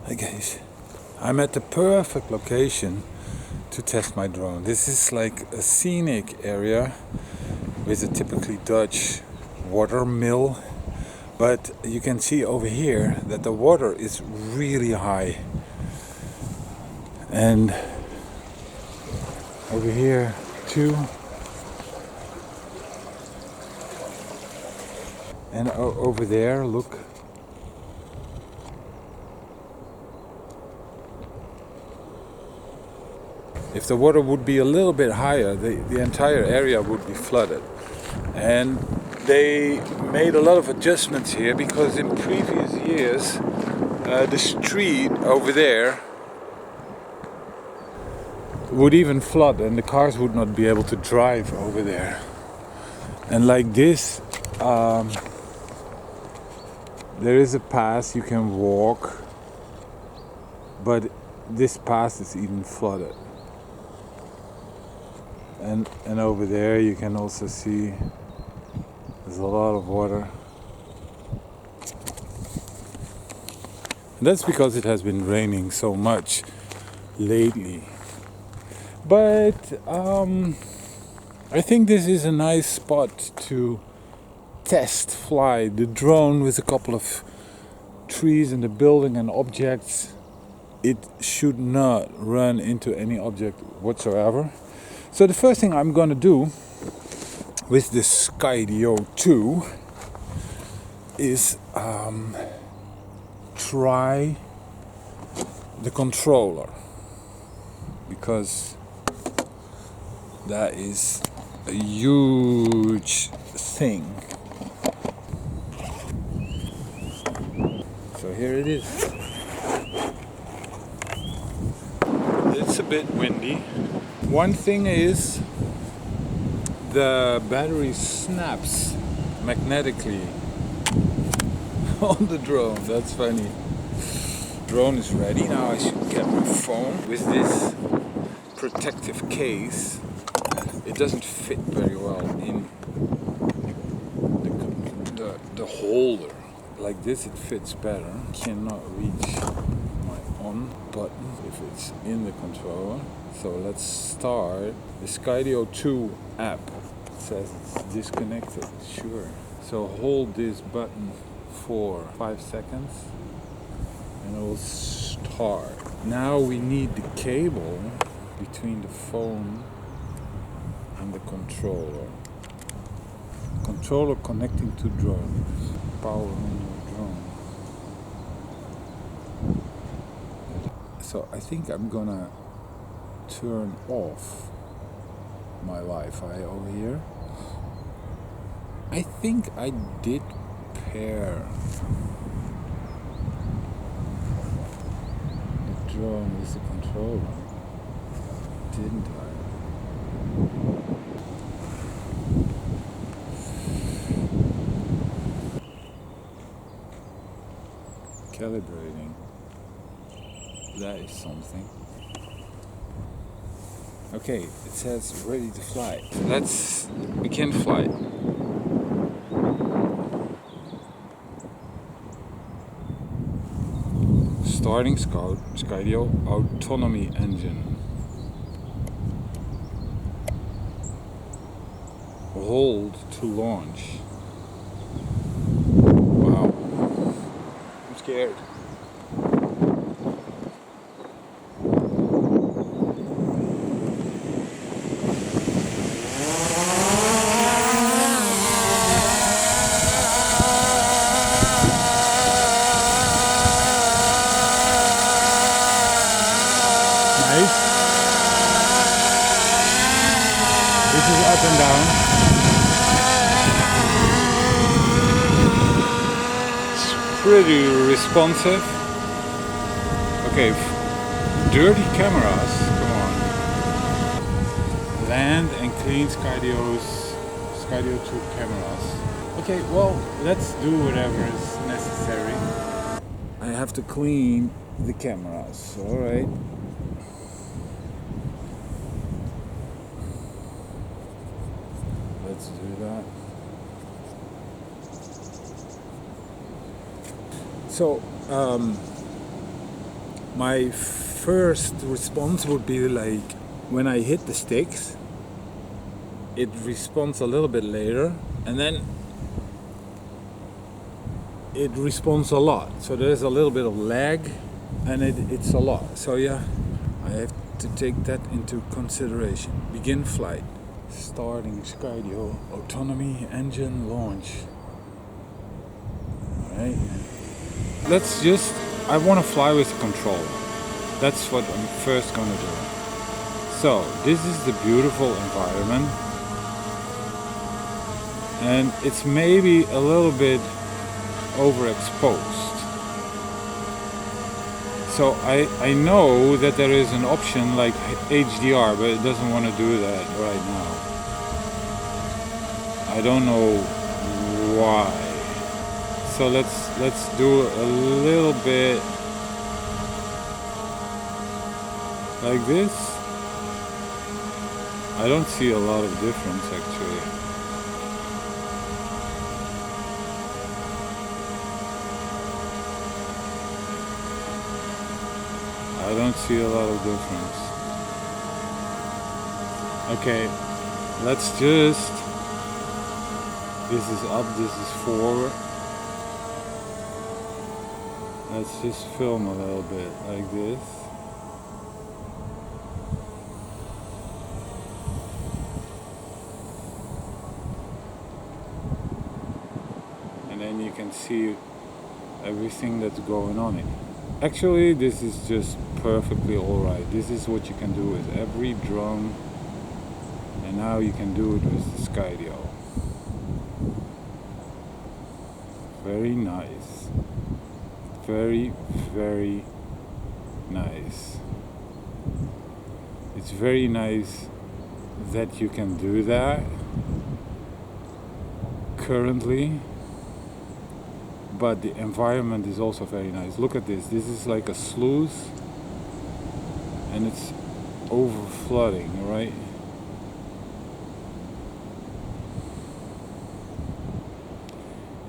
Hi guys, I'm at the perfect location to test my drone. This is like a scenic area with a typically Dutch water mill, but you can see over here that the water is really high, and over here too, and over there, look. If the water would be a little bit higher, the entire area would be flooded. And they made a lot of adjustments here because in previous years the street over there would even flood and the cars would not be able to drive over there. And like this, there is a path you can walk, but this path is even flooded. And over there you can also see there's a lot of water. And that's because it has been raining so much lately. But I think this is a nice spot to fly the drone with a couple of trees in the building and objects. It should not run into any object whatsoever. So the first thing I'm gonna do with the Skydio 2 is try the controller, because that is a huge thing. So here it is. It's a bit windy. One thing is the battery snaps magnetically on the drone. That's funny. Drone is ready. Now I should get my phone. With this protective case, it doesn't fit very well in the holder. Like this it fits better. Cannot reach my on button if it's in the controller. So let's start the Skydio 2 app. It says it's disconnected, sure. So hold this button for 5 seconds and it will start. Now we need the cable between the phone and the controller. Controller connecting to drone. Power on your drone. So I think I'm gonna turn off my Wi-Fi over here. I think I did pair the drone with the controller, didn't I? Calibrating. That is something. Okay, it says ready to fly. We can fly. Starting Skydio autonomy engine. Hold to launch. Wow. I'm scared. This is up and down. It's pretty responsive. Okay, dirty cameras, come on. Land and clean Skydio 2 cameras. Okay, well, let's do whatever is necessary. I have to clean the cameras, alright. Let's do that. So my first response would be like when I hit the sticks, it responds a little bit later, and then it responds a lot. So there's a little bit of lag, and it's a lot. So yeah, I have to take that into consideration. Begin flight. Starting Skydio autonomy engine launch. Alright. I want to fly with the controller. That's what I'm first gonna do. So this is the beautiful environment, and it's maybe a little bit overexposed. So I know that there is an option like HDR, but it doesn't want to do that right now. I don't know why. So let's do a little bit like this. I don't see a lot of difference actually. I don't see a lot of difference. Okay, let's just, this is up, this is forward. Let's just film a little bit like this. And then you can see everything that's going on in it. Actually, this is just perfectly alright. This is what you can do with every drone, and now you can do it with the Skydio. Very nice. Very, very nice. It's very nice that you can do that currently. But the environment is also very nice. Look at this. This is like a sluice, and it's over flooding, right?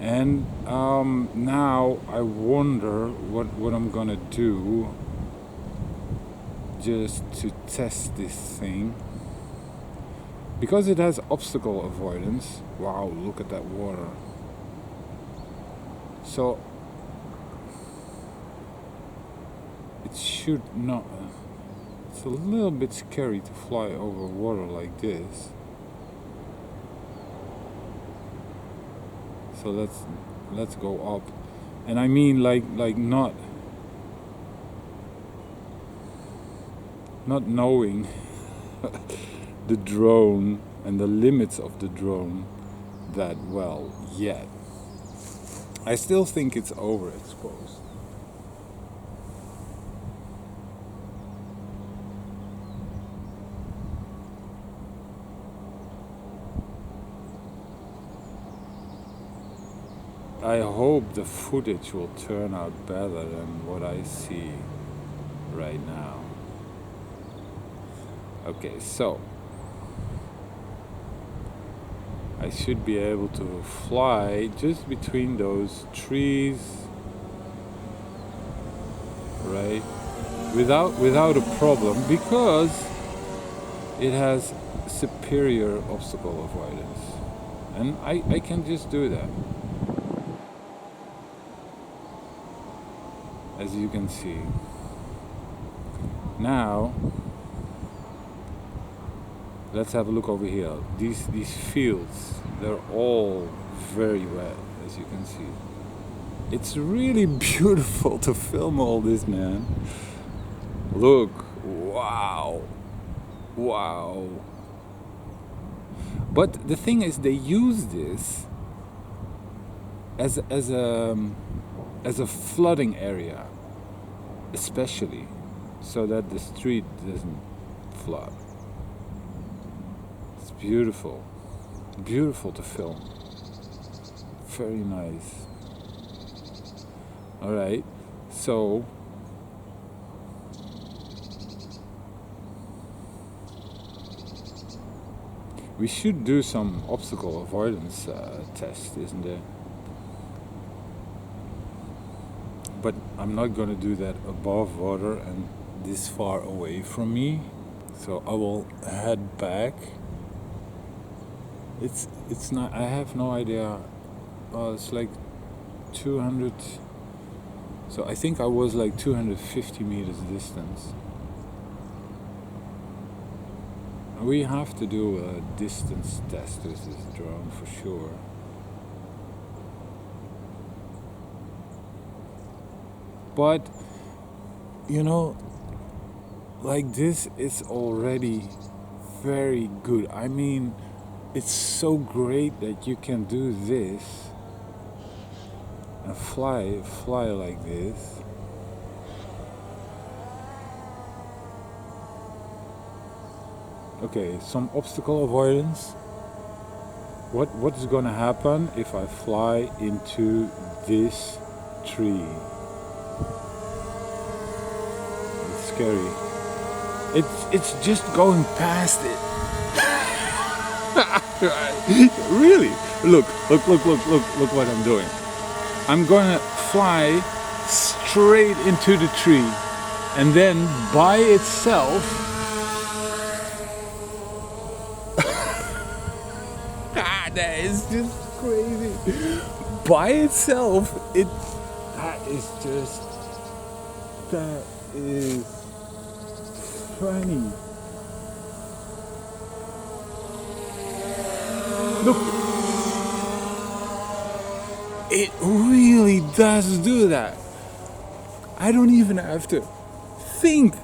And now I wonder what I'm gonna do just to test this thing, because it has obstacle avoidance. Wow, look at that water. So it should not, it's a little bit scary to fly over water like this. So let's go up. And I mean like not knowing the drone and the limits of the drone that well yet. I still think it's overexposed. I hope the footage will turn out better than what I see right now. Okay, so I should be able to fly just between those trees, right? Without a problem, because it has superior obstacle avoidance. And I can just do that. As you can see. Now let's have a look over here. These fields, they're all very wet, as you can see. It's really beautiful to film all this, man. Look, wow. But the thing is, they use this as a flooding area, especially so that the street doesn't flood. It's beautiful to film. Very nice. All right, so we should do some obstacle avoidance test, isn't there? but I'm not gonna do that above water and this far away from me. So I will head back. It's not, I have no idea. It's like 200. So I think I was like 250 meters distance. We have to do a distance test with this drone for sure. But you know, like this is already very good. I mean, it's so great that you can do this and fly like this. Okay, some obstacle avoidance. What is gonna happen if I fly into this tree? It's scary. It's just going past it. Really? Look what I'm doing. I'm gonna fly straight into the tree, and then by itself, that is just crazy. By itself, that is funny. Look, it really does do that. I don't even have to think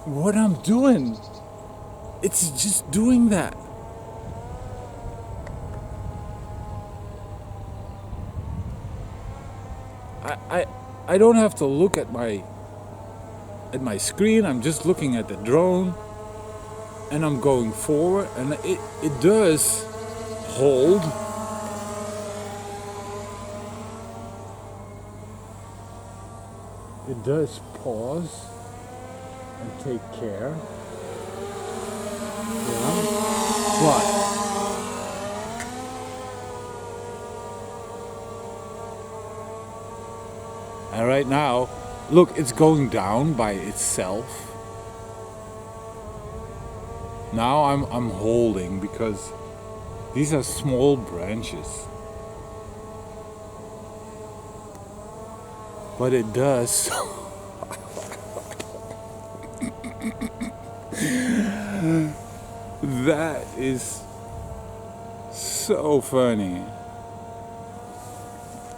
what I'm doing. It's just doing that. I don't have to look at my screen. I'm just looking at the drone, and I'm going forward, and it does hold. It does pause and take care. Yeah. But and right now, look, it's going down by itself. Now I'm holding because these are small branches. But it does. That is so funny.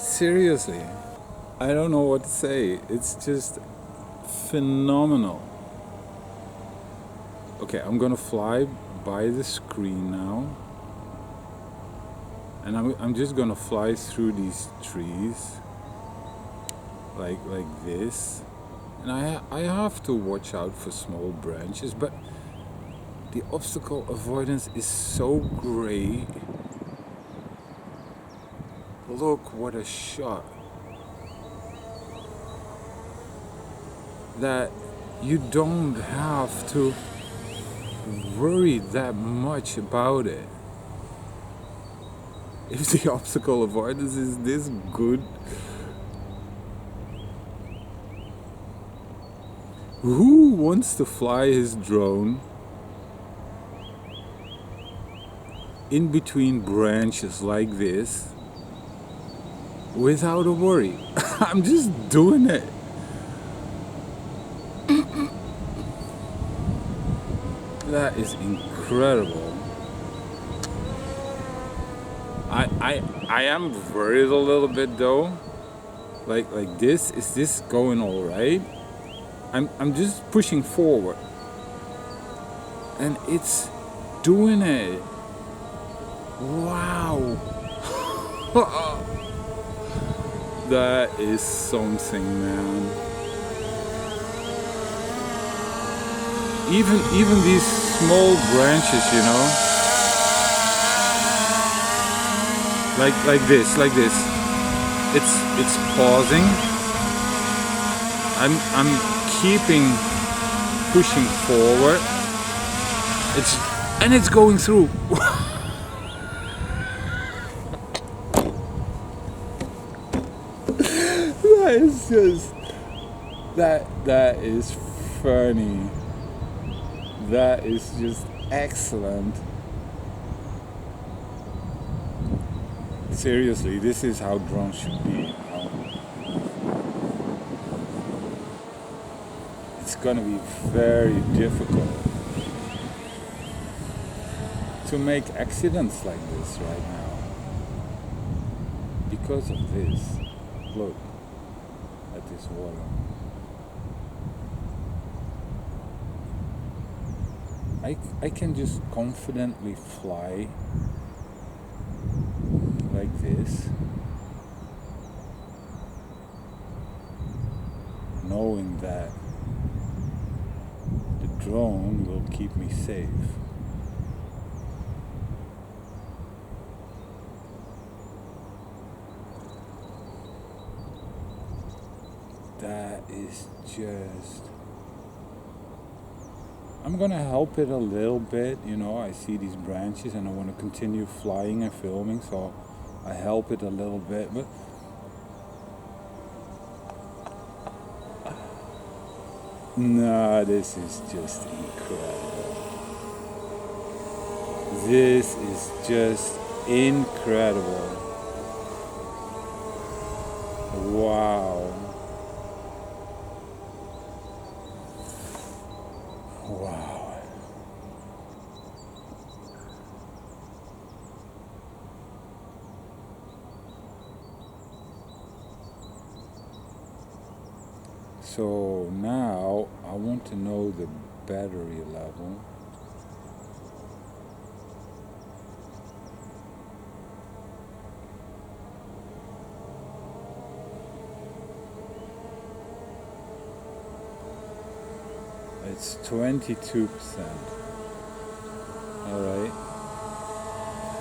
Seriously. I don't know what to say. It's just phenomenal. Okay, I'm gonna fly by the screen now. And I'm just gonna fly through these trees. Like this. And I have to watch out for small branches, but the obstacle avoidance is so great. Look what a shot. That you don't have to worry that much about it. If the obstacle avoidance is this good, who wants to fly his drone in between branches like this without a worry? I'm just doing it. That is incredible. I am worried a little bit though. Like this, is this going all right? I'm just pushing forward, and it's doing it. Wow. That is something, man. Even these small branches, you know, like this, it's pausing. I'm keeping pushing forward. It's going through. That is It's just that is funny. That is just excellent. Seriously, this is how drones should be. It's gonna be very difficult to make accidents like this right now because of this. Look at this water. I can just confidently fly like this, knowing that the drone will keep me safe. That is just... I'm gonna help it a little bit, you know. I see these branches and I want to continue flying and filming, so I help it a little bit, but nah, this is just incredible. This is just incredible. Wow. Wow. So now I want to know the battery level. It's 22%. All right.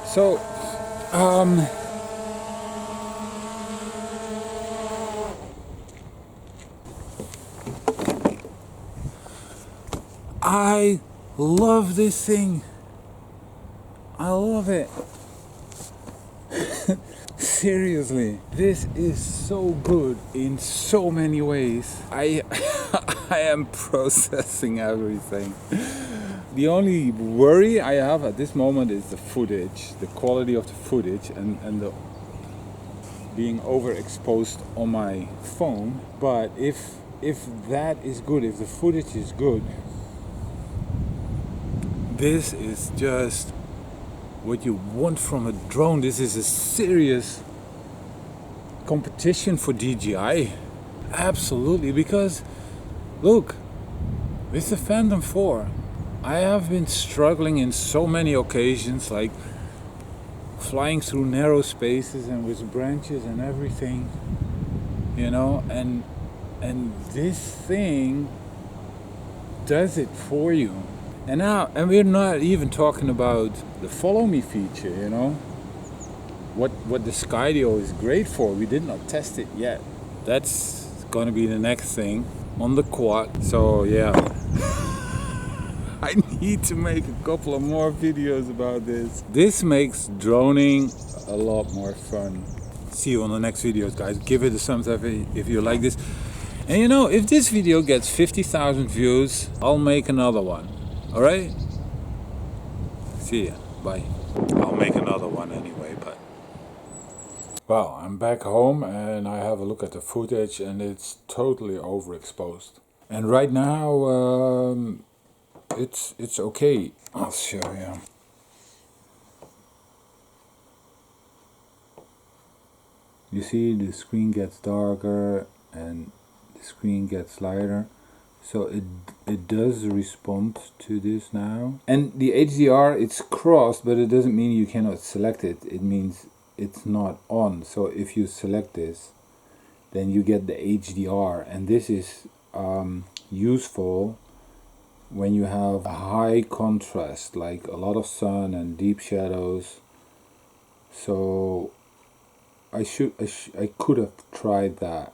So, I love this thing. I love it. Seriously, this is so good in so many ways. I am processing everything. The only worry I have at this moment is the footage, the quality of the footage, and the being overexposed on my phone. But if that is good, if the footage is good, this is just what you want from a drone. This is a serious competition for DJI. Absolutely, because look, with the Phantom 4, I have been struggling in so many occasions, like flying through narrow spaces and with branches and everything, you know, and this thing does it for you. And we're not even talking about the follow me feature, you know, what the Skydio is great for. We did not test it yet. That's going to be the next thing on the quad. So yeah, I need to make a couple of more videos about this. This makes droning a lot more fun. See you on the next videos, guys. Give it a thumbs up if you like this. And you know, if this video gets 50,000 views, I'll make another one. Alright? See ya. Bye. I'll make another one anyway, but... Well, I'm back home and I have a look at the footage and it's totally overexposed. And right now, it's okay. I'll show you. You see, the screen gets darker and the screen gets lighter. So it does respond to this now. And the HDR, it's crossed, but it doesn't mean you cannot select it. It means it's not on. So if you select this, then you get the HDR. And this is useful when you have a high contrast, like a lot of sun and deep shadows. So I could have tried that